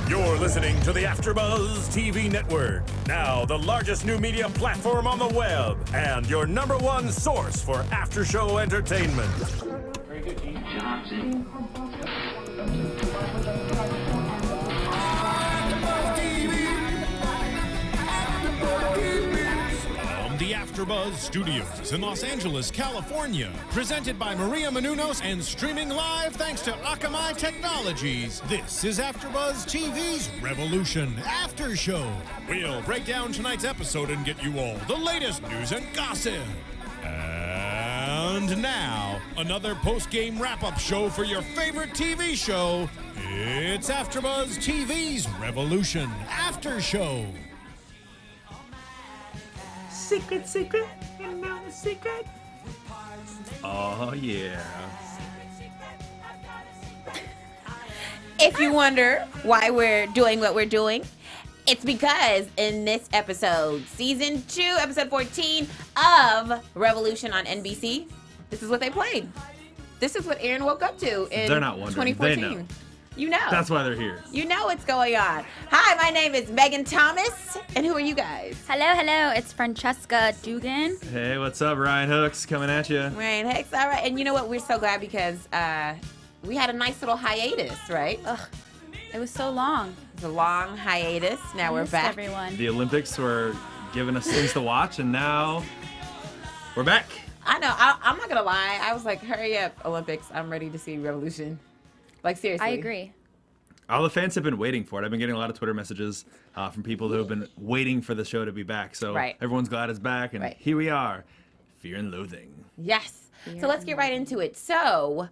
You're listening to the AFTERBUZZ TV network, now the largest new media platform on the web, and your #1 source for after-show entertainment. Very good, Keith Johnson. The AFTERBUZZ Studios in Los Angeles, California. Presented by Maria Menounos and streaming live thanks to Akamai Technologies. This is AFTERBUZZ TV's Revolution After Show. We'll break down tonight's episode and get you all the latest news and gossip. And now, another post-game wrap-up show for your favorite TV show. It's AFTERBUZZ TV's Revolution After Show. Secret, secret, you know the secret. Oh, yeah. If you wonder why we're doing what we're doing, it's because in this episode, Season 2, Episode 14 of Revolution on NBC, this is what they played. This is what Aaron woke up to in They're not wondering. 2014. They know. You know. That's why they're here. You know what's going on. Hi, my name is Megan Thomas, and who are you guys? Hello, hello. It's Francesca Dugan. Hey, what's up? Ryan Hooks coming at you. Ryan Hicks, all right. And you know what? We're so glad because we had a nice little hiatus, right? Ugh, it was so long. It's a long hiatus. Now we're Missed back. everyone. The Olympics were giving us things to watch, and now we're back. I know. I'm not going to lie. I was like, hurry up, Olympics. I'm ready to see Revolution. Like, seriously. I agree. All the fans have been waiting for it. I've been getting a lot of Twitter messages from people who have been waiting for the show to be back. So everyone's glad it's back, and here we are. Fear and Loathing. Yes. So let's get right into it. So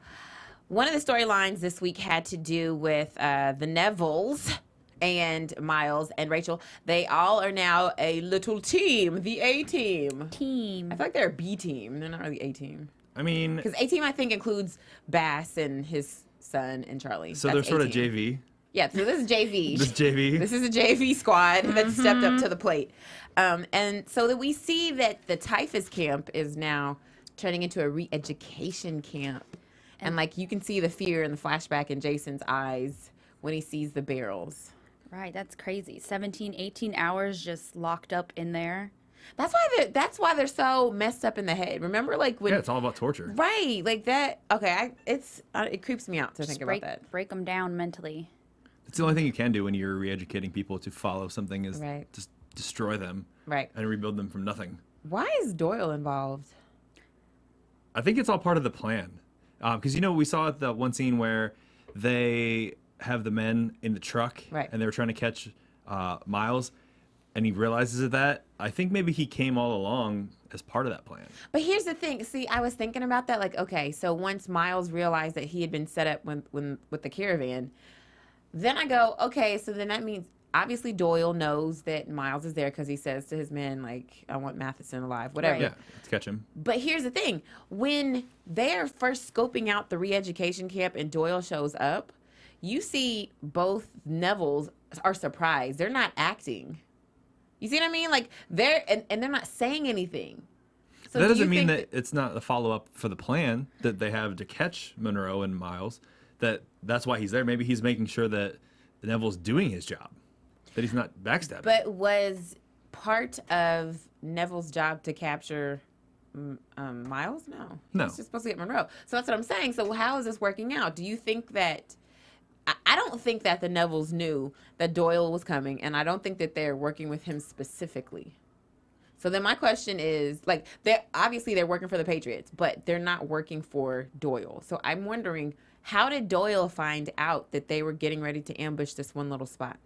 one of the storylines this week had to do with the Nevilles and Miles and Rachel. They all are now a little team, the A-team. I feel like they're a B team. They're not really A-team. I mean... Because A-team, I think, includes Bass and his son and Charlie. So they're sort of JV. Yeah, so this is JV. This JV. This is a JV squad that stepped up to the plate. And so that we see that the typhus camp is now turning into a re-education camp. And like you can see the fear and the flashback in Jason's eyes when he sees the barrels. Right, that's crazy. 17, 18 hours just locked up in there. That's why they're so messed up in the head. Remember, like when it's all about torture. Right, like that. Okay, it creeps me out to think about that. Break them down mentally. It's the only thing you can do when you're re-educating people to follow something is just destroy them, and rebuild them from nothing. Why is Doyle involved? I think it's all part of the plan, because we saw the one scene where they have the men in the truck, and they were trying to catch Miles. And he realizes that. I think maybe he came all along as part of that plan. But here's the thing. See, I was thinking about that. Like, okay, so once Miles realized that he had been set up with the caravan, then I go, okay, so then that means obviously Doyle knows that Miles is there because he says to his men, like, I want Matheson alive, whatever. Yeah, let's catch him. But here's the thing. When they're first scoping out the re-education camp and Doyle shows up, you see both Nevilles are surprised. They're not acting. You see what I mean? Like they're not saying anything. So that doesn't mean that it's not a follow-up for the plan that they have to catch Monroe and Miles. That's why he's there. Maybe he's making sure that Neville's doing his job, that he's not backstabbing. But was part of Neville's job to capture Miles? No. He's just supposed to get Monroe. So that's what I'm saying. So how is this working out? Do you think that... I don't think that the Nevilles knew that Doyle was coming, and I don't think that they're working with him specifically. So then my question is, like, they're working for the Patriots, but they're not working for Doyle. So I'm wondering, how did Doyle find out that they were getting ready to ambush this one little spot?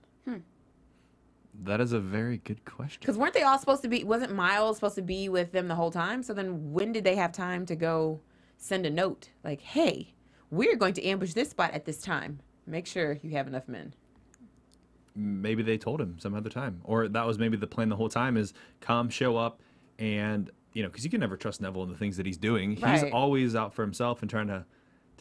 That is a very good question. Because weren't they all supposed to be, wasn't Miles supposed to be with them the whole time? So then when did they have time to go send a note? Like, hey, we're going to ambush this spot at this time. Make sure you have enough men. Maybe they told him some other time. Or that was maybe the plan the whole time is come, show up, and, because you can never trust Neville in the things that he's doing. He's always out for himself and trying to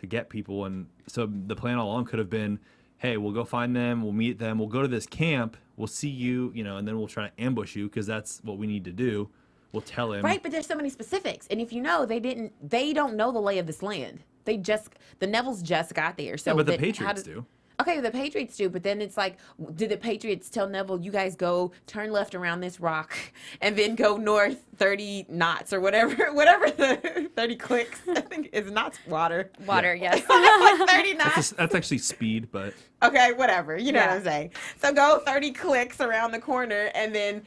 get people. And so the plan all along could have been, hey, we'll go find them, we'll meet them, we'll go to this camp, we'll see you, and then we'll try to ambush you because that's what we need to do. We'll tell him. Right, but there's so many specifics. And if you know, they don't know the lay of this land. The Nevilles just got there. So yeah, but the Patriots do. Okay, the Patriots do, but then it's like, did the Patriots tell Neville, you guys go turn left around this rock and then go north 30 knots or whatever the 30 clicks, I think is knots water. Water, yes. 30 knots. That's actually speed, but. Okay, whatever. You know what I'm saying. So go 30 clicks around the corner and then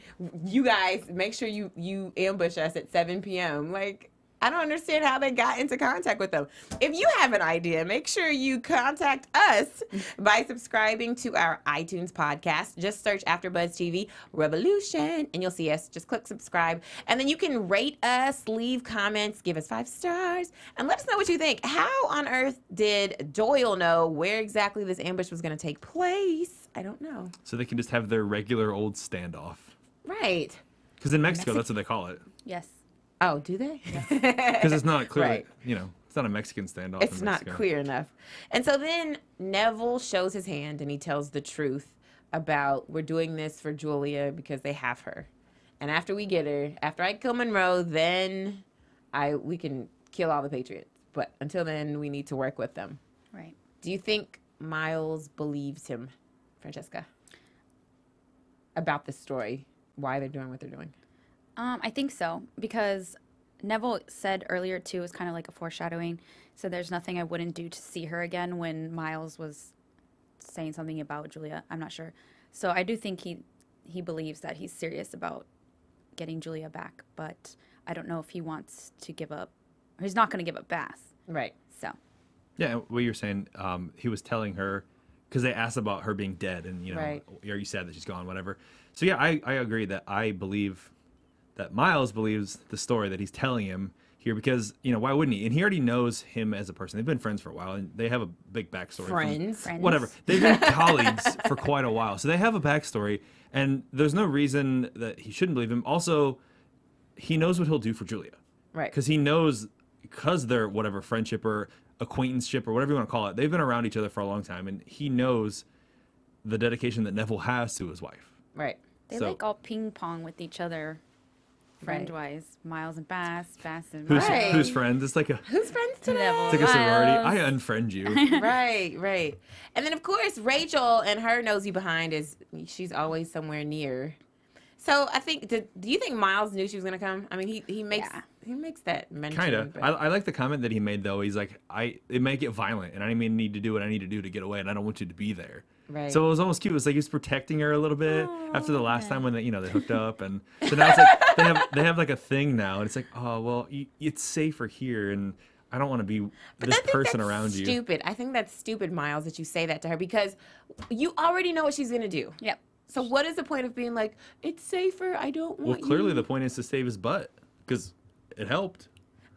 you guys make sure you ambush us at 7 p.m. Like, I don't understand how they got into contact with them. If you have an idea, make sure you contact us by subscribing to our iTunes podcast. Just search AfterBuzz TV Revolution, and you'll see us. Just click subscribe. And then you can rate us, leave comments, give us 5 stars, and let us know what you think. How on earth did Doyle know where exactly this ambush was going to take place? I don't know. So they can just have their regular old standoff. Right. Because in Mexico, that's what they call it. Yes. Oh, do they? Because it's not clear, Right. it's not a Mexican standoff. It's not clear enough. And so then Neville shows his hand and he tells the truth about we're doing this for Julia because they have her. And after we get her, after I kill Monroe, then we can kill all the Patriots. But until then, we need to work with them. Right. Do you think Miles believes him, Francesca, about this story, why they're doing what they're doing? I think so, because Neville said earlier, too, it was kind of like a foreshadowing. So there's nothing I wouldn't do to see her again when Miles was saying something about Julia. I'm not sure. So I do think he believes that he's serious about getting Julia back, but I don't know if he wants to give up. He's not going to give up Bass. Right. So. Yeah, what you're saying, he was telling her, because they asked about her being dead, and, Right. Are you sad that she's gone, whatever. So, yeah, I agree that I believe that Miles believes the story that he's telling him here because, why wouldn't he? And he already knows him as a person. They've been friends for a while, and they have a big backstory. Friends. Whatever. They've been colleagues for quite a while. So they have a backstory, and there's no reason that he shouldn't believe him. Also, he knows what he'll do for Julia. Right. Because he knows, because they're whatever friendship or acquaintanceship or whatever you want to call it, they've been around each other for a long time, and he knows the dedication that Neville has to his wife. Right. They like all ping pong with each other. Friend-wise, Miles and Bass and Right. Who's friends? It's like a Who's friends today? it's like a sorority. I unfriend you. Right. And then of course Rachel and her nosy behind is she's always somewhere near. So I think do you think Miles knew she was gonna come? I mean he makes that mention. Kind of. I like the comment that he made though. He's like, it may get violent, and I may need to do what I need to do to get away, and I don't want you to be there. Right. So it was almost cute. It was like he was protecting her a little bit after the last time when they hooked up, and so now it's like they have like a thing now, and it's like, oh well, it's safer here, and I don't want to be this person around you. Stupid. I think that's stupid, Miles, that you say that to her because you already know what she's gonna do. Yep. So what is the point of being like, it's safer? I don't want. Well, clearly the point is to save his butt because it helped.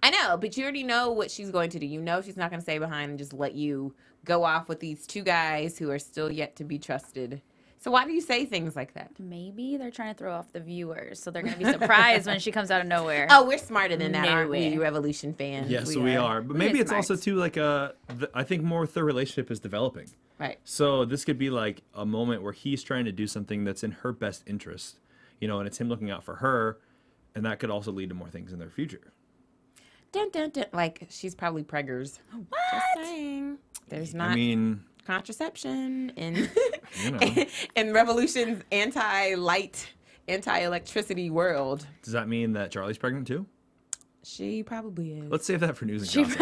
I know, but you already know what she's going to do. You know she's not going to stay behind and just let you go off with these 2 guys who are still yet to be trusted. So why do you say things like that? Maybe they're trying to throw off the viewers, so they're going to be surprised when she comes out of nowhere. Oh, we're smarter than that, aren't we, Revolution fans? Yes, we are. But maybe it's also too like I think more their relationship is developing. Right. So this could be like a moment where he's trying to do something that's in her best interest, and it's him looking out for her, and that could also lead to more things in their future. Dun, dun, dun. Like, she's probably preggers. What? Just saying. There's not contraception in, in Revolution's anti-light, anti-electricity world. Does that mean that Charlie's pregnant too? She probably is. Let's save that for news and gossip.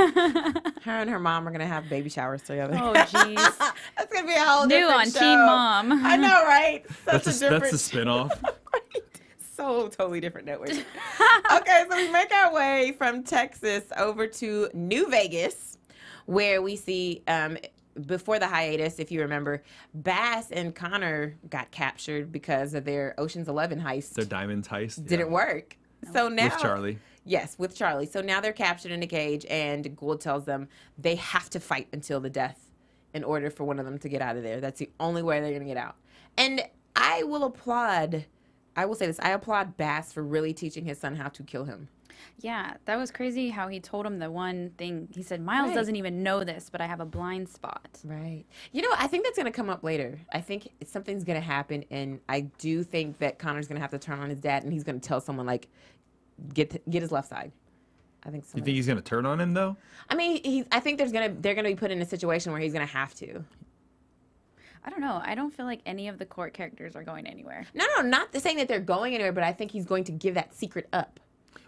Her and her mom are going to have baby showers together. Oh, jeez. That's going to be a whole new different on show. Teen Mom. I know, right? That's the spinoff. So totally different network. Okay, so we make our way from Texas over to New Vegas, where we see before the hiatus, if you remember, Bass and Connor got captured because of their Ocean's 11 heist. Their diamonds heist didn't work. So now with Charlie. Yes, with Charlie. So now they're captured in a cage, and Gould tells them they have to fight until the death in order for one of them to get out of there. That's the only way they're going to get out. And I will say this. I applaud Bass for really teaching his son how to kill him. Yeah, that was crazy how he told him the one thing. He said, Miles doesn't even know this, but I have a blind spot. Right. I think that's going to come up later. I think something's going to happen, and I do think that Connor's going to have to turn on his dad, and he's going to tell someone, like, get his left side. I think so. You think he's going to turn on him, though? I mean, I think they're going to be put in a situation where he's going to have to. I don't know. I don't feel like any of the court characters are going anywhere. No, not saying that they're going anywhere, but I think he's going to give that secret up.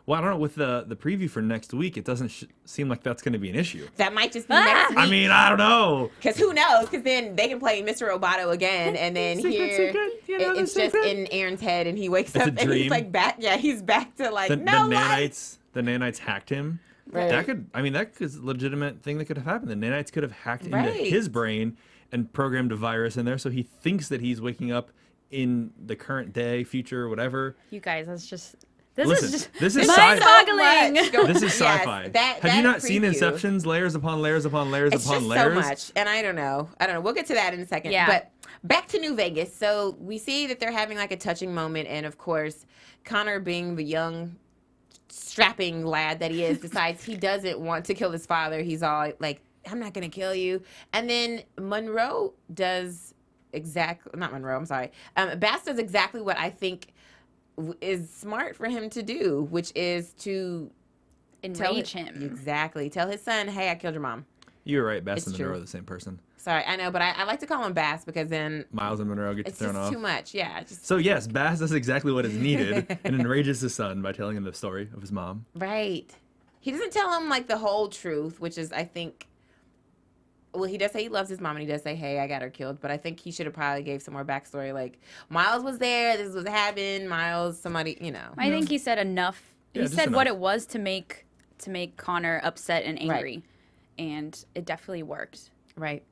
Well, I don't know. With the preview for next week, it doesn't seem like that's going to be an issue. That might just be next week. I mean, I don't know. Because who knows? Because then they can play Mr. Roboto again, and then it's just in Aaron's head, and he wakes up and he's like back. Yeah, he's back to like the nanites. The nanites hacked him. Right. That is a legitimate thing that could have happened. The nanites could have hacked into his brain and programmed a virus in there, so he thinks that he's waking up in the current day, future, whatever. You guys, that's just. This is mind-boggling. This is sci-fi. Have you not seen Inception's layers upon layers upon layers upon layers? So much, and I don't know. We'll get to that in a second. Yeah. But back to New Vegas. So we see that they're having like a touching moment, and of course, Connor, being the young, strapping lad that he is, decides he doesn't want to kill his father. He's all like, "I'm not gonna kill you," and then Monroe does not Monroe. I'm sorry. Bass does exactly what I think is smart for him to do, which is to enrage him. Exactly. Tell his son, hey, I killed your mom. You were right. Bass and Monroe are the same person. Sorry, I know, but I like to call him Bass because then Miles and Monroe get thrown off. It's too much. Yeah. So yes, Bass does exactly what is needed and enrages his son by telling him the story of his mom. Right. He doesn't tell him like the whole truth, which is, I think, well, he does say he loves his mom, and he does say, hey, I got her killed. But I think he should have probably gave some more backstory. Like, Miles was there. This was happening. Miles, somebody, you know. I think he said enough. Yeah, he said enough. what it was to make Connor upset and angry. Right. And it definitely worked. Right.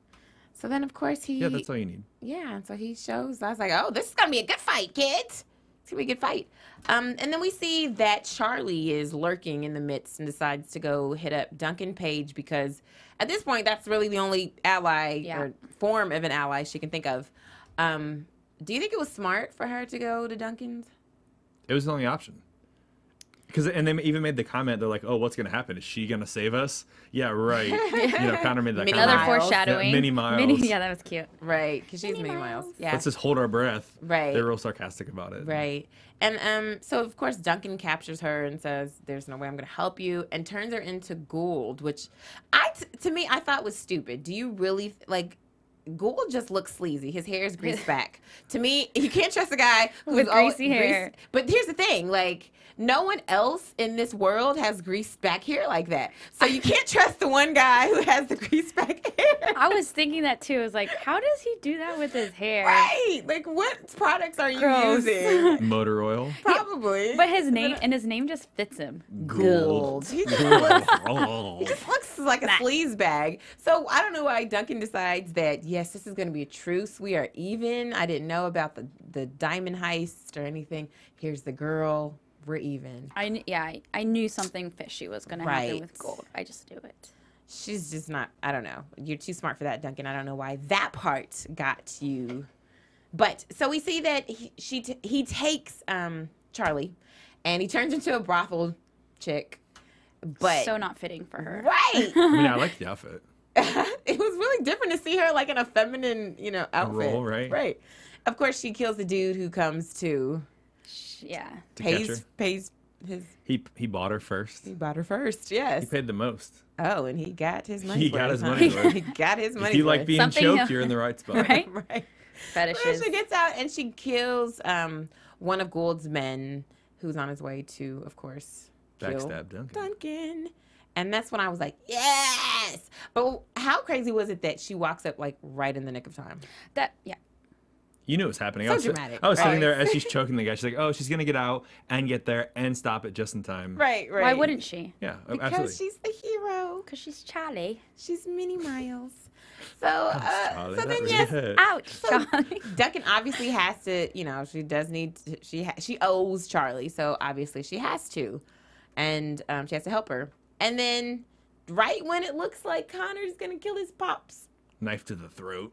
So then, of course, Yeah, that's all you need. Yeah, so he shows. I was like, oh, this is going to be a good fight, kids. It's going to be a good fight. And then we see that Charlie is lurking in the midst and decides to go hit up Duncan Page because at this point, that's really the only ally or form of an ally she can think of. Do you think it was smart for her to go to Duncan's? It was the only option. And they even made the comment, they're like, oh, what's going to happen? Is she going to save us? Yeah, right. Connor made that comment. Another foreshadowing. Yeah, Mini Miles. Yeah, that was cute. Right, because she's Mini Miles. Yeah. Let's just hold our breath. Right. They're real sarcastic about it. Right. And so, of course, Duncan captures her and says, there's no way I'm going to help you, and turns her into Gould, which to me, I thought was stupid. Do you really, Gould just looks sleazy. His hair is greased back. To me, you can't trust a guy who's with greasy hair. But here's the thing, no one else in this world has greased back hair like that. So you can't trust the one guy who has the greased back hair. I was thinking that too. I was like, how does he do that with his hair? Right. What products are you using? Motor oil. Probably. But his name just fits him. Gould. He just looks like a sleaze bag. So I don't know why Duncan decides that, yes, this is going to be a truce. We are even. I didn't know about the diamond heist or anything. Here's the girl. We're even. I knew something fishy was going to happen with Gould. I just knew it. She's just not, I don't know. You're too smart for that, Duncan. I don't know why that part got you. But, so we see that he takes Charlie, and he turns into a brothel chick. But so not fitting for her. Right. I like the outfit. It was really different to see her in a feminine, outfit. Role, right? Right. Of course, she kills the dude who comes to... Yeah. Pays his... He bought her first. He bought her first, yes. He paid the most. Oh, and he got his money for it. He got his money for it. If you like being choked, you're in the right spot. Right? Right. Fetishes. So she gets out and she kills one of Gould's men who's on his way to, of course, backstab Duncan. And that's when I was like, yes! But how crazy was it that she walks up right in the nick of time? Yeah. You knew it was happening. So dramatic. I was sitting there as she's choking the guy. She's like, oh, she's going to get out and get there and stop it just in time. Right. Why wouldn't she? Yeah, because absolutely. she's the hero. Because she's Charlie. She's Mini Miles. So, so then, yes. Ouch, Charlie. Duncan obviously has to, she does need to, she owes Charlie. So, obviously, she has to. And she has to help her. And then, right when it looks like Connor's going to kill his pops. Knife to the throat.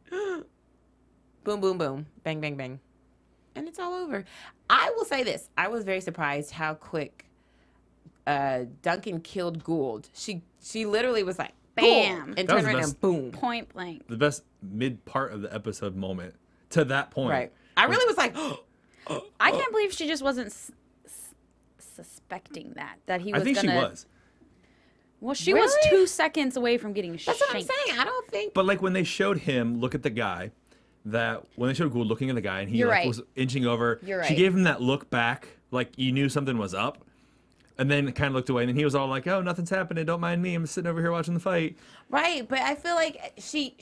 Boom, boom, boom. Bang, bang, bang. And it's all over. I will say this. I was very surprised how quick Duncan killed Gould. She literally was like, bam, and turned around and boom. Point blank. The best mid part of the episode moment to that point. Right. I really was like, I can't believe she just wasn't suspecting that he was I think gonna... she was. Well, she was 2 seconds away from getting shanked. That's what I'm saying. I don't think... But when they showed him look at the guy, that when they showed Gould looking at the guy and he was inching over, You're right. she gave him that look back, like you knew something was up, and then kind of looked away, and then he was all like, "Oh, nothing's happening. Don't mind me. I'm sitting over here watching the fight." Right, but I feel like she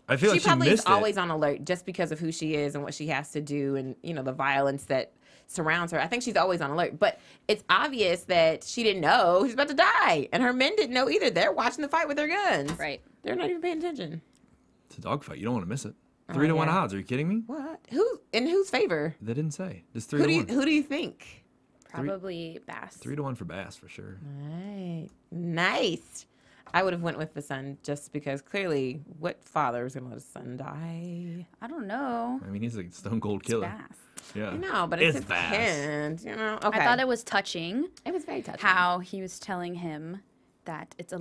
I feel like she probably is missed it. always on alert just because of who she is and what she has to do, and the violence that surrounds her. I think she's always on alert, but it's obvious that she didn't know she's about to die, and her men didn't know either. They're watching the fight with their guns. Right. They're not even paying attention. It's a dogfight. You don't want to miss it. 3 to 1 odds. Are you kidding me? What? Who in whose favor? They didn't say. It's 3 to 1. Who do you think? Probably Bass. 3 to 1 for Bass for sure. Right. Nice. I would have went with the son just because clearly, what father is gonna let his son die? I don't know. I mean, he's a stone cold killer. Bass. Yeah. I know, but it's his Bass. kid. Okay. I thought it was touching. It was very touching. How he was telling him that it's a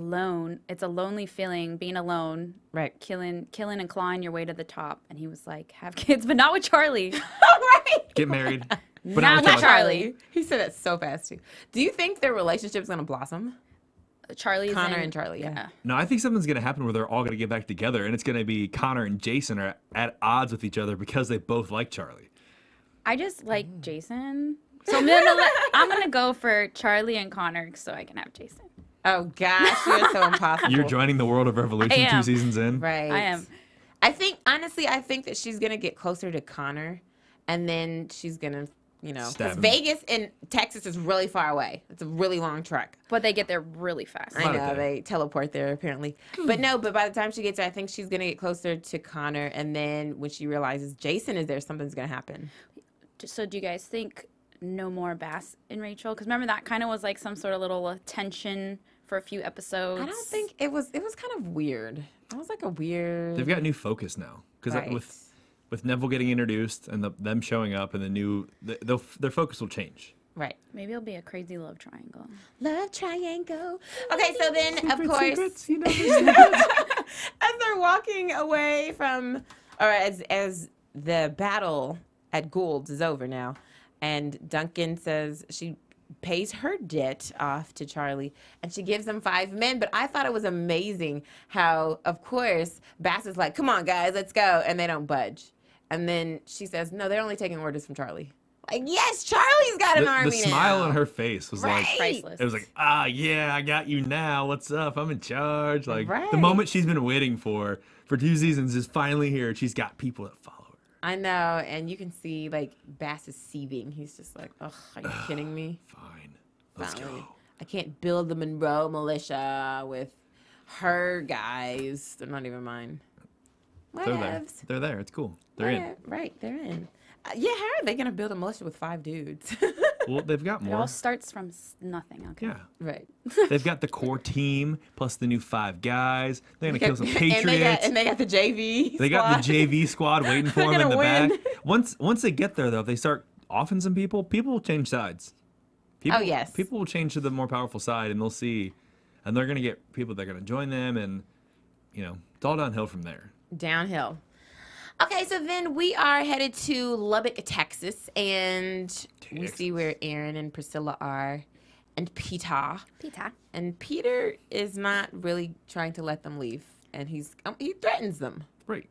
lonely feeling, being alone, Right. killing and clawing your way to the top. And he was like, have kids, but not with Charlie. Right. Get married. But Not with Charlie. He said that so fast too. Do you think their relationship is gonna blossom? Charlie's Connor and Charlie, yeah. No, I think something's going to happen where they're all going to get back together, and it's going to be Connor and Jason are at odds with each other because they both like Charlie. I just like Jason. So I'm gonna go for Charlie and Connor so I can have Jason. Oh gosh, you're so impossible. You're joining the world of Revolution I am. 2 seasons in. Right. I am. I think that she's gonna get closer to Connor, and then she's gonna, Stab because him. Vegas and Texas is really far away. It's a really long trek. But they get there really fast. I know, they teleport there apparently. But by the time she gets there, I think she's gonna get closer to Connor, and then when she realizes Jason is there, something's gonna happen. So do you guys think no more Bass and Rachel? Because remember that kind of was like some sort of little tension for a few episodes. I don't think it was kind of weird. It was like a weird. They've got new focus now because Right. with Neville getting introduced and them showing up and their focus will change. Right. Maybe it'll be a crazy love triangle. Love triangle. Okay, so then of course, Secrets, you know, as they're walking away from, or as the battle at Gould's is over now, and Duncan says she pays her debt off to Charlie, and she gives him 5 men. But I thought it was amazing how, of course, Bass is like, "Come on, guys, let's go," and they don't budge. And then she says, "No, they're only taking orders from Charlie." Like, yes, Charlie's got an army the smile now. on her face was like, Priceless. it was like, yeah, I got you now. What's up? I'm in charge. Like Right. the moment she's been waiting for 2 seasons is finally here. She's got people that follow her. I know, and you can see like Bass is seething. He's just like, "Ugh, are you kidding me? Fine, let's Finally. go. I can't build the Monroe militia with her guys. They're not even mine." They're there. Whatevs. They're there. It's cool. They're in. Right, they're in. Yeah, how are they gonna build a militia with 5 dudes? Well, they've got It more. all starts from nothing. Okay. Yeah. Right. They've got the core team plus the new 5 guys. They're gonna kill some Patriots. and they got the JV. They got the JV squad waiting for They're them in gonna the win. back. Once they get there, though, if they start offing some people will change sides. People, Oh, yes. People will change to the more powerful side, and they'll see, and they're gonna get people that are gonna join them, and it's all downhill from there. Downhill. Okay, so then we are headed to Lubbock, Texas, and we see where Aaron and Priscilla are, and Peter. And Peter is not really trying to let them leave, and he threatens them. Right.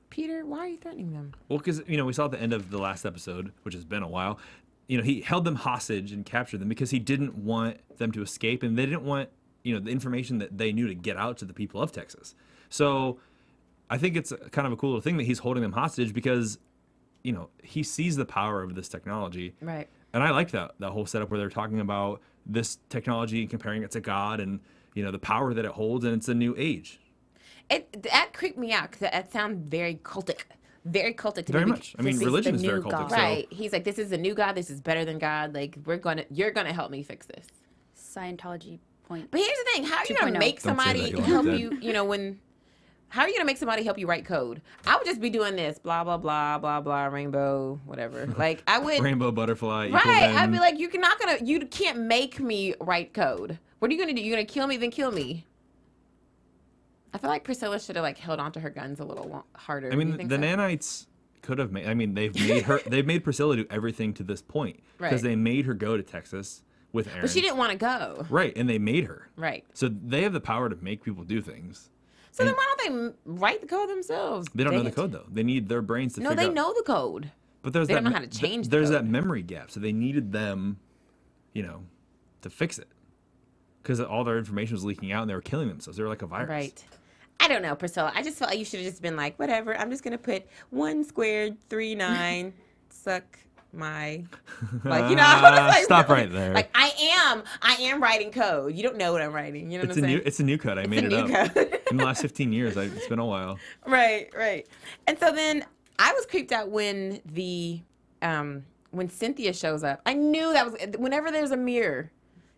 Peter, why are you threatening them? Well, because we saw at the end of the last episode, which has been a while. He held them hostage and captured them because he didn't want them to escape, and they didn't want the information that they knew to get out to the people of Texas. So I think it's kind of a cool little thing that he's holding them hostage because, he sees the power of this technology. Right. And I like that whole setup where they're talking about this technology and comparing it to God and, the power that it holds, and it's a new age. That creeped me out because that sounds very cultic. Very cultic to Very me. much. I mean, religion is very cultic. So. Right. He's like, this is a new God. This is better than God. Like, you're going to help me fix this. Scientology point. But here's the thing. How are you going to 2.0. make Don't say somebody that, you'll help have you, how are you going to make somebody help you write code? I would just be doing this, blah, blah, blah, blah, blah, rainbow, whatever. Like, I would. Rainbow butterfly. Right. Equal then. I'd be like, you can't make me write code. What are you going to do? You're going to kill me, then kill me. I feel like Priscilla should have held onto her guns a little harder. I mean, the nanites could have made. I mean, they've made her. They've made Priscilla do everything to this point because Right. they made her go to Texas with Aaron. But she didn't want to go. Right, and they made her. Right. So they have the power to make people do things. So then why don't they write the code themselves? They don't know the code, though. They need their brains to figure out. No, they know the code. But they don't know how to change There's that memory gap. So they needed them, to fix it. Because all their information was leaking out and they were killing themselves. They were like a virus. Right. I don't know, Priscilla. I just felt like you should have just been like, whatever. I'm just going to put 1 squared 3 9 suck my, stop right there. Like I am writing code. You don't know what I'm writing. You know what I'm saying? It's a new code. I made it up. Code. In the last 15 years. It's been a while. Right. And so then I was creeped out when when Cynthia shows up. I knew that was whenever there's a mirror.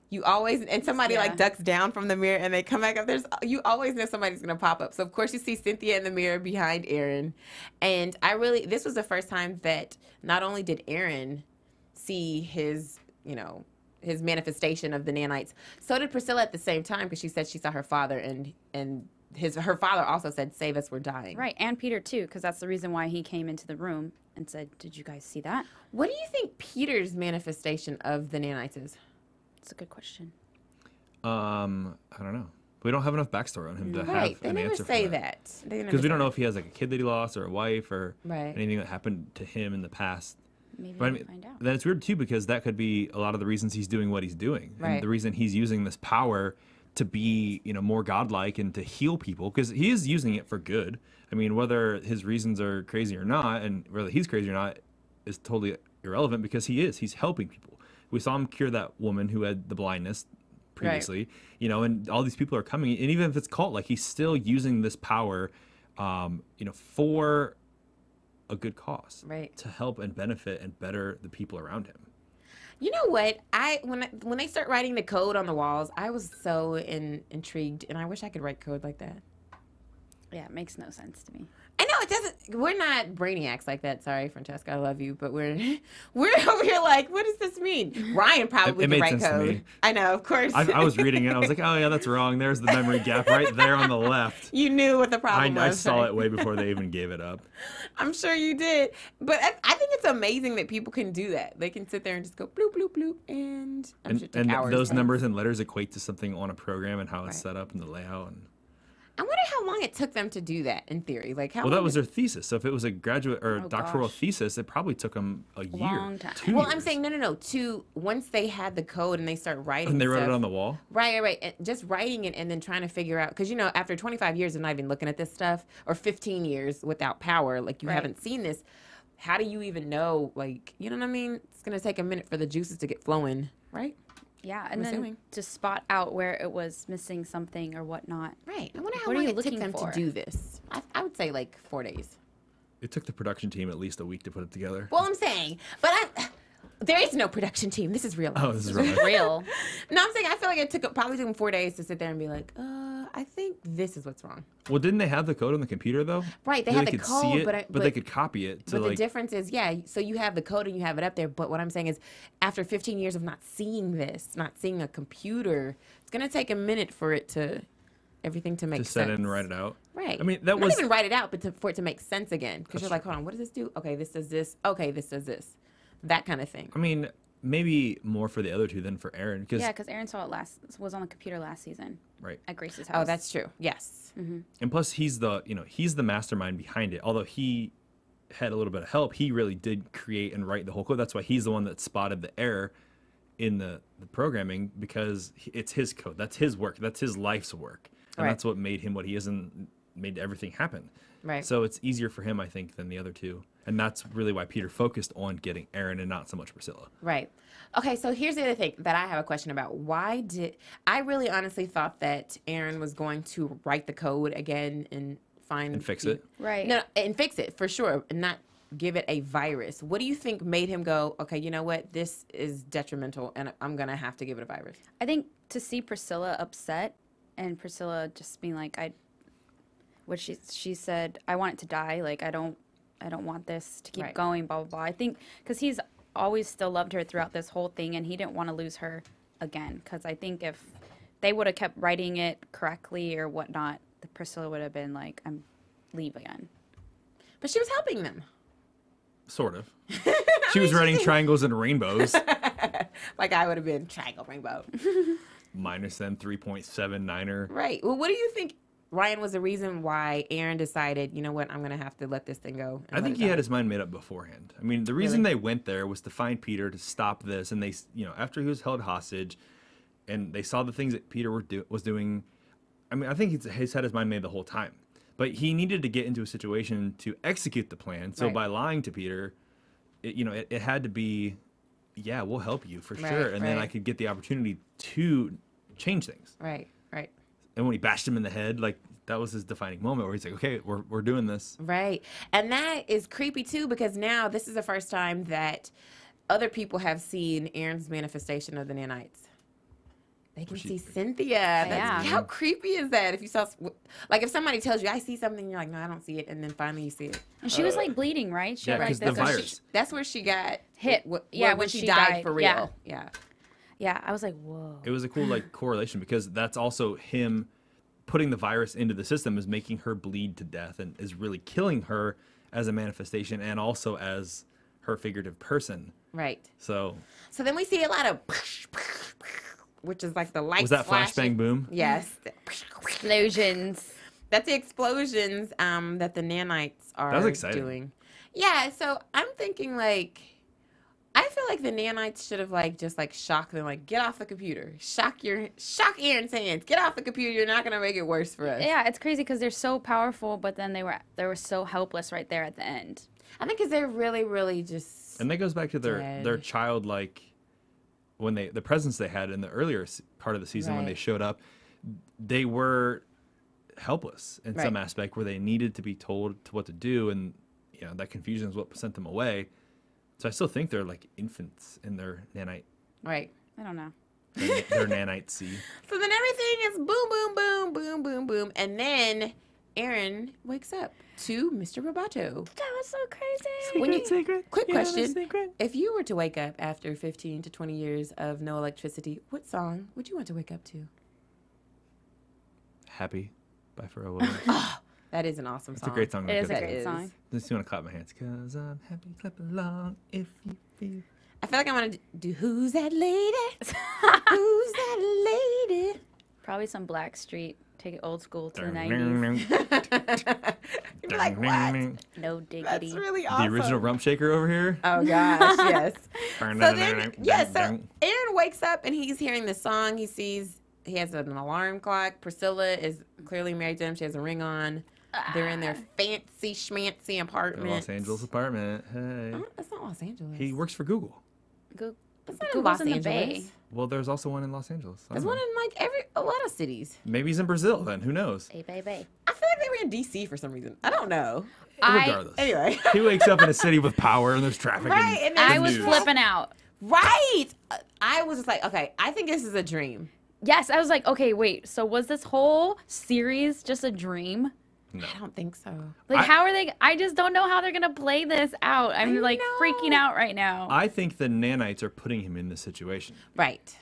You always, and somebody like ducks down from the mirror and they come back up. You always know somebody's going to pop up. So of course you see Cynthia in the mirror behind Aaron. And this was the first time that not only did Aaron see his manifestation of the nanites, so did Priscilla at the same time, because she said she saw her father and her father also said, "Save us, we're dying." Right, and Peter too, because that's the reason why he came into the room and said, "Did you guys see that?" What do you think Peter's manifestation of the nanites is? That's a good question. I don't know. We don't have enough backstory on him to have an answer for that. They never say that. Because we don't know if he has like a kid that he lost or a wife or right. anything that happened to him in the past. Maybe we'll find out. Then it's weird too, because that could be a lot of the reasons he's doing what he's doing. Right. And the reason he's using this power to be, more godlike and to heal people, because he is using it for good. I mean, whether his reasons are crazy or not, and whether he's crazy or not, is totally irrelevant, because he's helping people. We saw him cure that woman who had the blindness previously, and all these people are coming. And even if it's cult, like, he's still using this power, for a good cause, right? To help and benefit and better the people around him. You know what? When they start writing the code on the walls, I was so intrigued, and I wish I could write code like that. Yeah, it makes no sense to me. I know it doesn't. We're not brainiacs like that. Sorry, Francesca, I love you, but we're over here like, what does this mean? Ryan probably could write code. I know, of course. I was reading it. I was like, oh yeah, that's wrong. There's the memory gap right there on the left. You knew what the problem was. I saw it way before they even gave it up. I'm sure you did, but I think it's amazing that people can do that. They can sit there and just go bloop bloop bloop, and those numbers and letters equate to something on a program and how it's set up and the layout. And I wonder how long it took them to do that in theory. Like how? Well, that was their thesis. So if it was a graduate or doctoral thesis, it probably took them a year. Long time. 2 years. I'm saying no. Once they had the code and they start writing, and they wrote it on the wall. Right. And just writing it and then trying to figure out, because after 25 years of not even looking at this stuff, or 15 years without power, like you haven't seen this. How do you even know? Like, you know what I mean? It's gonna take a minute for the juices to get flowing, right? Yeah, and then to spot out where it was missing something or whatnot. Right. I wonder how long it took them to do this. I would say like 4 days. It took the production team at least a week to put it together. Well, I'm saying, but there is no production team. This is real. Oh, this is real. Real. No, I'm saying I feel like it probably took them 4 days to sit there and be like, I think this is what's wrong. Well, didn't they have the code on the computer though? Right, they had the code, but they could copy it. But the difference is, so you have the code and you have it up there. But what I'm saying is, after 15 years of not seeing this, not seeing a computer, it's gonna take a minute for everything to make sense. To set it and write it out. Right. I mean, not even write it out, but for it to make sense again. Because you're like, hold on, what does this do? Okay, this does this. Okay, this does this. That kind of thing. I mean, maybe more for the other two than for Aaron. Because Aaron was on the computer last season. Right. At Grace's house. Oh, that's true. Yes. Mm-hmm. And plus, he's the mastermind behind it. Although he had a little bit of help, he really did create and write the whole code. That's why he's the one that spotted the error in the programming, because it's his code. That's his work. That's his life's work. And that's what made him what he is and made everything happen. Right. So it's easier for him, I think, than the other two. And that's really why Peter focused on getting Aaron and not so much Priscilla. Right. Okay, so here's the other thing that I have a question about. I really honestly thought that Aaron was going to write the code again and find... And fix it? Right. No, and fix it, for sure, and not give it a virus. What do you think made him go, okay, you know what, this is detrimental, and I'm going to have to give it a virus? I think to see Priscilla upset, and Priscilla just being like, she said, I want it to die, like, I don't want this to keep going, blah, blah, blah. I think because he's always still loved her throughout this whole thing, and he didn't want to lose her again. Because I think if they would have kept writing it correctly or whatnot, the Priscilla would have been like, leave again. But she was helping them. Sort of. She was writing triangles and rainbows. Like I would have been triangle rainbow. Minus then 3.79er. Right. Well, what do you think Ryan was the reason why Aaron decided, you know what, I'm going to have to let this thing go. I think he had his mind made up beforehand. I mean, the reason they went there was to find Peter to stop this. And they, after he was held hostage and they saw the things that Peter was doing, I mean, I think he's had his mind made the whole time. But he needed to get into a situation to execute the plan. So by lying to Peter, it had to be, yeah, we'll help you for sure. And then I could get the opportunity to change things. Right. And when he bashed him in the head, like, that was his defining moment where he's like, okay, we're doing this. Right. And that is creepy, too, because now this is the first time that other people have seen Aaron's manifestation of the nanites. They can see Cynthia. How creepy is that? If you saw, like, if somebody tells you, I see something, you're like, no, I don't see it. And then finally you see it. And she was, like, bleeding, right? She yeah, because the virus. That's where she got hit. When she died for real. Yeah, I was like, whoa. It was a cool, like, correlation because that's also him putting the virus into the system is making her bleed to death and is really killing her as a manifestation and also as her figurative person. Right. So then we see a lot of... which is like the lights. Was that flashing. flashbang boom? Yes. Explosions. That's the explosions that the nanites are doing. Yeah, so I'm thinking like, I feel like the nanites should have like just like shocked them, like get off the computer, shock Aaron's hands, get off the computer. You're not gonna make it worse for us. Yeah, it's crazy because they're so powerful, but then they were so helpless right there at the end. I think because they're really, really just. And that goes back to their childlike. When the presence they had in the earlier part of the season when they showed up, they were helpless in some aspect where they needed to be told what to do, and that confusion is what sent them away. So I still think they're like infants in their nanite. Right. I don't know. Their nanite sea. So then everything is boom, boom, boom, boom, boom, boom, and then Aaron wakes up to Mr. Roboto. That was so crazy. Quick question. If you were to wake up after 15 to 20 years of no electricity, what song would you want to wake up to? Happy by Pharrell Williams. That is an awesome song. It's a great song. It is a great song. Just want to clap my hands. Because I'm happy, clap along if you feel. I feel like I want to do Who's That Lady? Who's That Lady? Probably some Blackstreet. Take it old school to the 90s. You're like, what? No diggity. That's really awesome. The original rump shaker over here. Oh, gosh, yes. So Aaron wakes up and he's hearing this song. He has an alarm clock. Priscilla is clearly married to him. She has a ring on. They're in their fancy schmancy apartment. Los Angeles apartment. Hey. Oh, that's not Los Angeles. He works for Google. That's not in Los Angeles. Bay. Well, there's also one in Los Angeles. There's one in like a lot of cities. Maybe he's in Brazil then. Who knows? Hey, baby. I feel like they were in D.C. for some reason. I don't know. Regardless. Anyway. He wakes up in a city with power and there's traffic. Right. And I was flipping out. Right. I was just like, okay, I think this is a dream. Yes, I was like, okay, wait. So was this whole series just a dream? No. I don't think so. Like, how are they? I just don't know how they're gonna play this out. I'm like freaking out right now. I think the nanites are putting him in this situation. Right.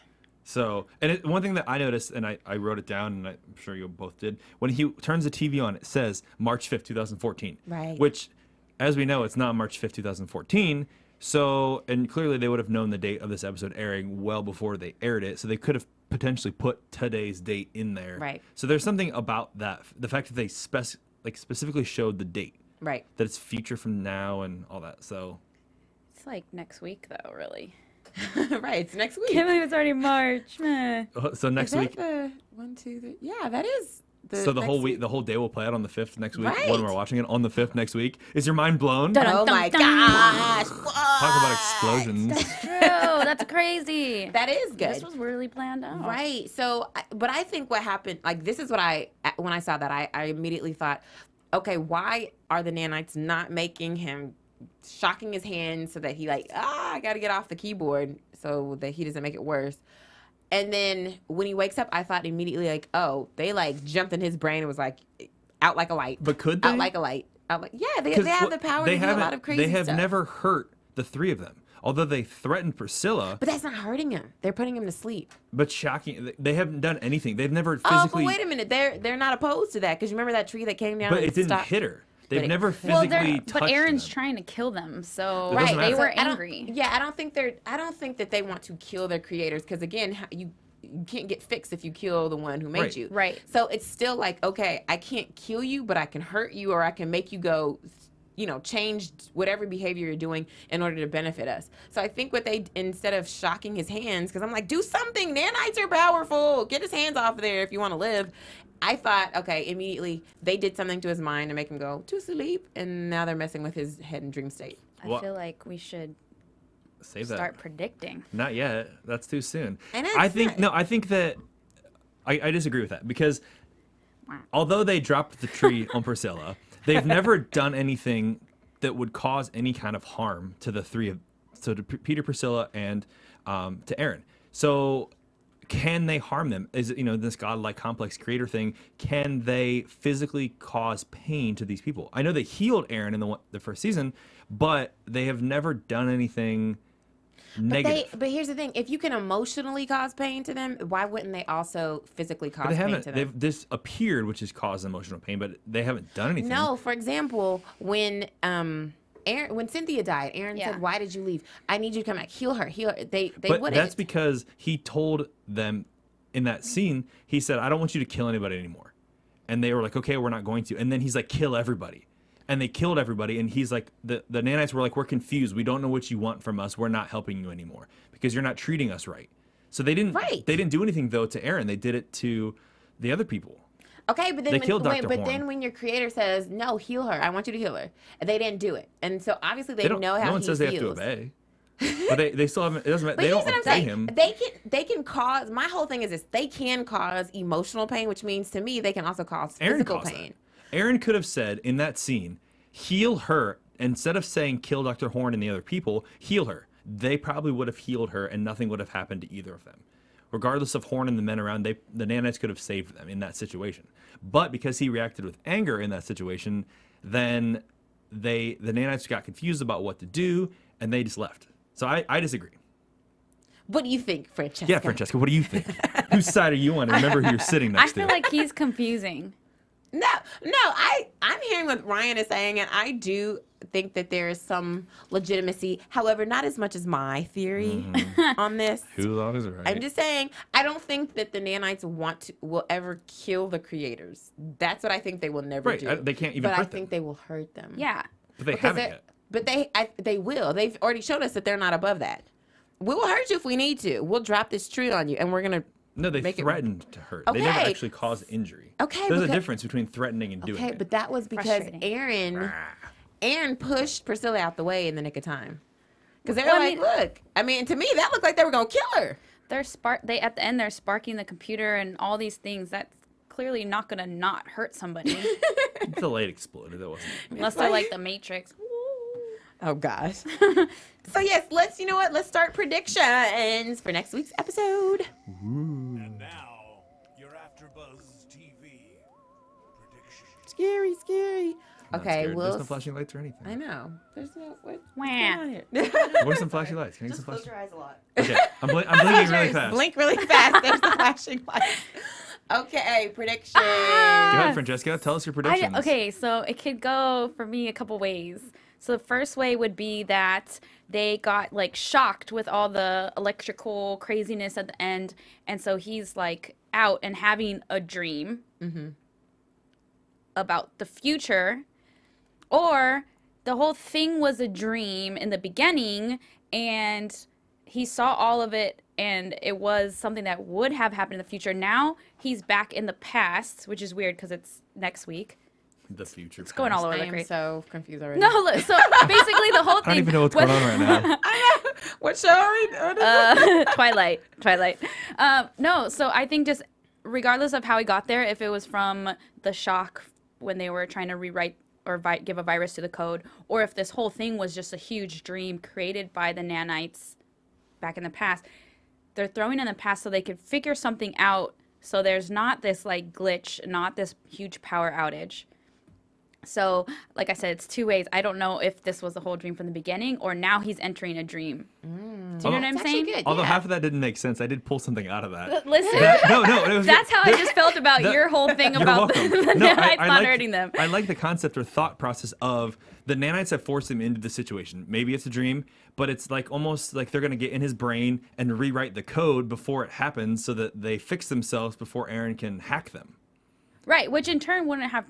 So, and one thing that I noticed, and I wrote it down, and I'm sure you both did, when he turns the TV on, it says March 5th, 2014. Right. Which, as we know, it's not March 5th, 2014. So, and clearly they would have known the date of this episode airing well before they aired it. So they could have potentially put today's date in there. Right. So there's something about that, the fact that they specifically showed the date. Right. That it's future from now and all that. So. It's like next week, though, really. Right, it's next week. Can't believe it's already March. Meh. So next week. The 1, 2, 3. Yeah, that is. So the whole week, the whole day will play out on the 5th next week when we're watching it on the 5th next week. Is your mind blown? Oh my gosh! Talk about explosions. That's true. That's crazy. That is good. This was really planned out. Right. So, but I think what happened, like this is what when I saw that, I immediately thought, okay, why are the nanites not making him shocking his hands so that he I got to get off the keyboard so that he doesn't make it worse. And then when he wakes up, I thought immediately like, oh, they like jumped in his brain and was like out like a light. But could they? Out like a light. Yeah, they have the power to do a lot of crazy stuff. They have never hurt the three of them. Although they threatened Priscilla. But that's not hurting him. They're putting him to sleep. But shocking, they haven't done anything. They've never physically. Oh, but wait a minute. They're not opposed to that because you remember that tree that came down. But it didn't hit her. They've never physically touched But Aaron's them. trying to kill them, so Right. they were So angry. I don't think that they want to kill their creators because again, get fixed if you kill the one who made you. Right. So it's still like, okay, I can't kill you, but I can hurt you, or I can make you go, change whatever behavior you're doing in order to benefit us. So I think instead of shocking his hands, because I'm like, do something, nanites are powerful, get his hands off of there if you want to live. I thought, okay, immediately they did something to his mind to make him go to sleep, and now they're messing with his head and dream state. I feel like we should start predicting. Not yet. That's too soon. And I think that I disagree with that, because although they dropped the tree on Priscilla, they've never done anything that would cause any kind of harm to the three of, to Peter, Priscilla, and to Aaron. So can they harm them? Is it, this godlike complex creator thing? Can they physically cause pain to these people? I know they healed Aaron in the first season, but they have never done anything negative. But here's the thing: if you can emotionally cause pain to them, why wouldn't they also physically cause pain to them? They've disappeared, which has caused emotional pain, but they haven't done anything. No, for example, when Cynthia died, Aaron said, "Why did you leave? I need you to come back, heal her, heal her." They wouldn't. That's because he told them in that scene. He said, "I don't want you to kill anybody anymore," and they were like, "Okay, we're not going to." And then he's like, "Kill everybody." And they killed everybody, and he's like, the nanites were like, "We're confused. We don't know what you want from us. We're not helping you anymore because you're not treating us right." So they didn't. Right. They didn't do anything though to Aaron. They did it to the other people. Okay, but then then when your creator says, "No, heal her. I want you to heal her," they didn't do it, and so obviously they know how he feels. No one says they have to obey. But they still haven't. It doesn't matter. They don't obey him. They can cause. My whole thing is this: they can cause emotional pain, which means to me they can also cause physical pain. Aaron could have said in that scene, "Heal her," instead of saying kill Dr. Horn and the other people, heal her. They probably would have healed her and nothing would have happened to either of them. Regardless of Horn and the men around, the nanites could have saved them in that situation. But because he reacted with anger in that situation, then the nanites got confused about what to do and they just left. So I disagree. What do you think, Francesca? Yeah, Francesca, what do you think? Whose side are you on? Remember who you're sitting next to. I feel like he's confusing. No, I'm hearing what Ryan is saying, and I do think that there is some legitimacy. However, not as much as my theory on this. Who thought is right? I'm just saying, I don't think that the nanites will ever kill the creators. That's what I think they will never do. They can't even hurt them. But I think they will hurt them. Yeah. But they haven't yet. But they will. They've already showed us that they're not above that. We will hurt you if we need to. We'll drop this tree on you, and we're going to No, they threatened to hurt. Okay. They never actually caused injury. Okay, There's a difference between threatening and doing it. Okay, but that was because Aaron pushed Priscilla out the way in the nick of time. Because they were look. I mean, to me, that looked like they were going to kill her. They at the end, they're sparking the computer and all these things. That's clearly not going to not hurt somebody. The light exploded. That wasn't. Unless they're like the Matrix. Oh, gosh. So, yes, let's start predictions for next week's episode. And now, your AfterBuzz TV predictions. Scary. Okay, There's no flashing lights or anything. I know. There's no... What's Wah. going on here? Where's some flashing lights? Can I get some flashing Close your eyes a lot. Okay, I'm blinking really fast. Blink really fast. There's the flashing lights. Okay, predictions. Go ahead, Francesca. Tell us your predictions. Okay, so it could go for me a couple ways. So the first way would be that they got like shocked with all the electrical craziness at the end, and so he's like out and having a dream about the future, or the whole thing was a dream in the beginning and he saw all of it and it was something that would have happened in the future. Now he's back in the past, which is weird because it's next week. The future. It's going all over I the am place. So confused already. No, look, so basically the whole thing. I don't even know what's going on right now. I know. What show are we? Twilight. No, so I think just regardless of how he got there, if it was from the shock when they were trying to rewrite or give a virus to the code, or if this whole thing was just a huge dream created by the nanites back in the past, they're throwing in the past so they could figure something out so there's not this like glitch, not this huge power outage. So, like I said, it's two ways. I don't know if this was the whole dream from the beginning or now he's entering a dream. Do you know what I'm saying? Good, Although yeah. half of that didn't make sense. I did pull something out of that. Listen, No, it was that's how I just felt about your whole thing about the nanites not hurting them. I like the concept or thought process of the nanites have forced him into the situation. Maybe it's a dream, but it's like almost like they're going to get in his brain and rewrite the code before it happens so that they fix themselves before Aaron can hack them. Right, which in turn wouldn't have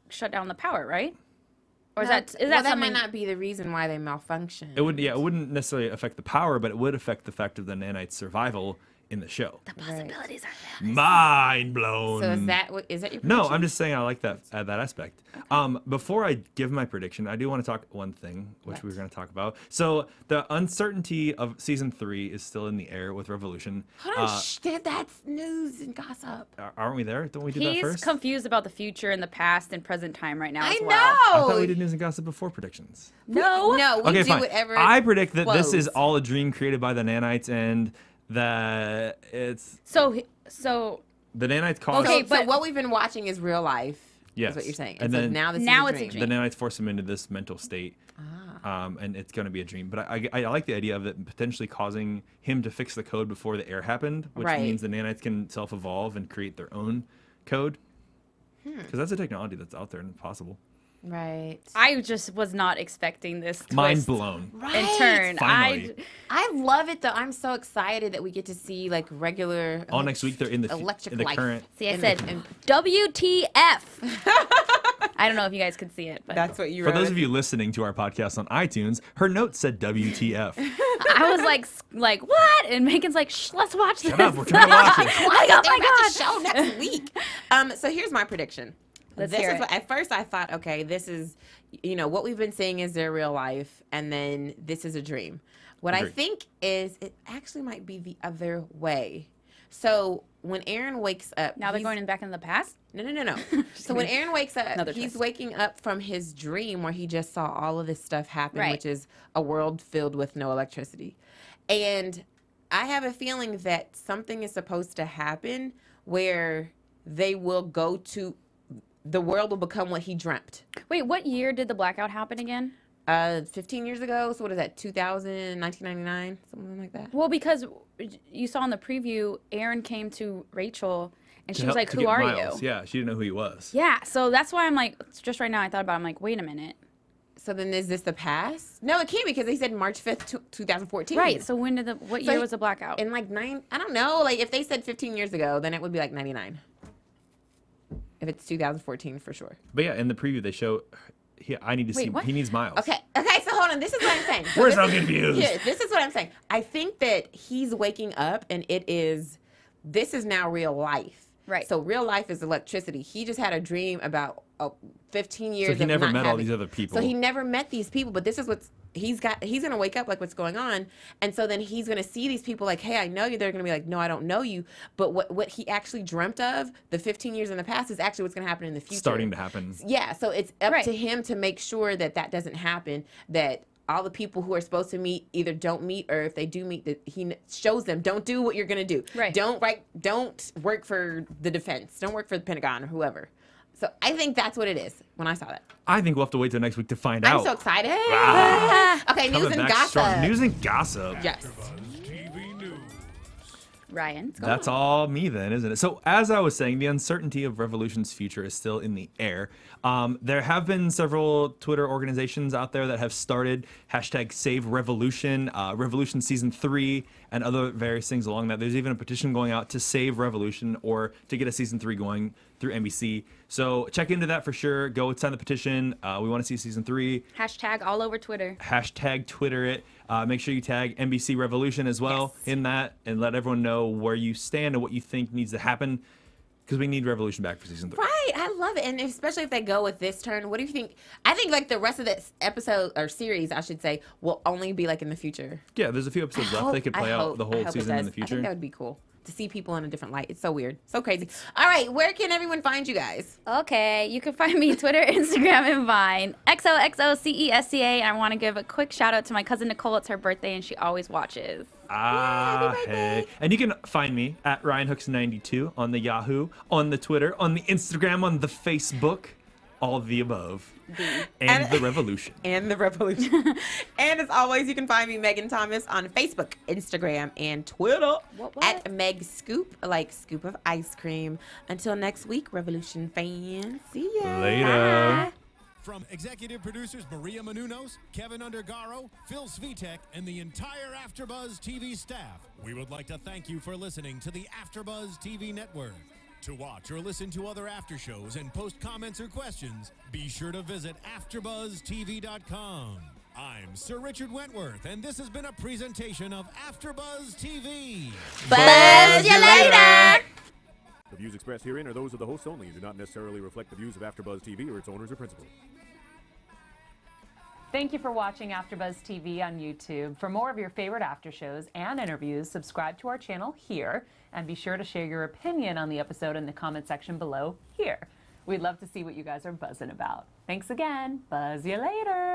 shut down the power, right? Or is that that something? might not be the reason why they malfunction. It wouldn't necessarily affect the power, but it would affect the fact of the nanites' survival in the show. The possibilities are there. Mind blown. So is that your prediction? No, I'm just saying I like that aspect. Before I give my prediction, I do want to talk one thing, which we were going to talk about. So the uncertainty of season 3 is still in the air with Revolution. Hold on, that's news and gossip. Aren't we there? Don't we do that He's first? confused about the future and the past and present time right now as well. I thought we did news and gossip before predictions. No, we Okay, do fine. whatever. I predict that flows. this is all a dream created by the nanites and that it's So the nanites cause. Okay, So but what we've been watching is real life. Yes. Is what you're saying. And so then- now this Now is it's a a dream. The nanites force him into this mental state, and it's going to be a dream. But I like the idea of it potentially causing him to fix the code before the air happened, which Right. means the nanites can self-evolve and create their own code. Because that's a technology that's out there and possible. Right. I just was not expecting this twist Mind blown. and turn. Finally. I love it though. I'm so excited that we get to see like regular. All next week they're in the electric in the life. current. See, I in said the- WTF. I don't know if you guys could see it, but That's what you. For those of you listening to our podcast on iTunes, her note said WTF. I was like what? And Megan's like, shh, let's watch this. Shut up, we're trying to watch it. Like, oh my God. god. Show next week. So here's my prediction. Let's this hear is it. what, at first I thought, okay, this is, what we've been seeing is their real life, and then this is a dream. What I Agreed. think is it actually might be the other way. So when Aaron wakes up, Now they're going back in the past? No. So when Aaron wakes up, Another he's twist. waking up from his dream where he just saw all of this stuff happen, Right. which is a world filled with no electricity. And I have a feeling that something is supposed to happen where they will go to, the world will become what he dreamt. Wait, what year did the blackout happen again? 15 years ago. So what is that? 2000, 1999, something like that. Well, because you saw in the preview, Aaron came to Rachel and she was like, To who get are Miles. you? Yeah, she didn't know who he was. Yeah, so that's why I'm like, just right now I thought about it, I'm like, wait a minute. So then is this the past? No, it can't be because they said March 5th, 2014. Right, so when did what So year was the blackout? In like I don't know. Like if they said 15 years ago, then it would be like 99. If it's 2014 for sure. But yeah, in the preview they show. I need to see. what? He needs Miles. Okay, so hold on. This is what I'm saying. We're this so is- confused. Here, this is what I'm saying. I think that he's waking up and this is now real life. Right. So real life is electricity. He just had a dream about 15 years So he of never not met all having- these other people. So he never met these people, but this is what's he's going to wake up like what's going on. And so then he's going to see these people like, hey, I know you. They're going to be like, no, I don't know you. But what he actually dreamt of the 15 years in the past is actually what's going to happen in the future. Starting to happen. Yeah, so it's up Right. to him to make sure that that doesn't happen, that all the people who are supposed to meet either don't meet, or if they do meet, that he shows them, don't do what you're going to do. Right. Don't work for the defense. Don't work for the Pentagon or whoever. So I think that's what it is when I saw that. I think we'll have to wait till next week to find out. I'm so excited. Ah. Okay, news Coming and back strong. gossip. News and gossip. Yes. TV News. Ryan? That's all me then, isn't it? So as I was saying, the uncertainty of Revolution's future is still in the air. There have been several Twitter organizations out there that have started hashtag Save Revolution, Revolution Season 3, and other various things along that. There's even a petition going out to save Revolution or to get a Season 3 going through NBC. So check into that for sure. Go sign the petition. We want to see Season 3. Hashtag all over Twitter. Hashtag Twitter it. Make sure you tag NBC Revolution as well in that, and let everyone know where you stand and what you think needs to happen, because we need Revolution back for Season 3. Right, I love it, and especially if they go with this turn. What do you think? I think like the rest of this episode or series, I should say, will only be like in the future. Yeah, there's a few episodes left. They could play out the whole season in the I think future. that would be cool to see people in a different light. It's so weird, so crazy. All right, where can everyone find you guys? Okay, you can find me Twitter, Instagram, and Vine. XOXOCESCA. And I want to give a quick shout out to my cousin Nicole. It's her birthday, and she always watches. Hey. And you can find me at RyanHooks92 on the Yahoo, on the Twitter, on the Instagram, on the Facebook. all the above, and the revolution. And the revolution. And as always, you can find me, Megan Thomas, on Facebook, Instagram, and Twitter at Meg Scoop, like scoop of ice cream. Until next week, Revolution fans. See ya. Later. Bye. From executive producers Maria Menounos, Kevin Undergaro, Phil Svitek, and the entire AfterBuzz TV staff, we would like to thank you for listening to the AfterBuzz TV network. To watch or listen to other after shows and post comments or questions, be sure to visit AfterBuzzTV.com. I'm Sir Richard Wentworth, and this has been a presentation of AfterBuzz TV. Buzz you later. The views expressed herein are those of the hosts only and do not necessarily reflect the views of AfterBuzz TV or its owners or principals. Thank you for watching AfterBuzz TV on YouTube. For more of your favorite after shows and interviews, subscribe to our channel here, and be sure to share your opinion on the episode in the comment section below here. We'd love to see what you guys are buzzing about. Thanks again. Buzz you later.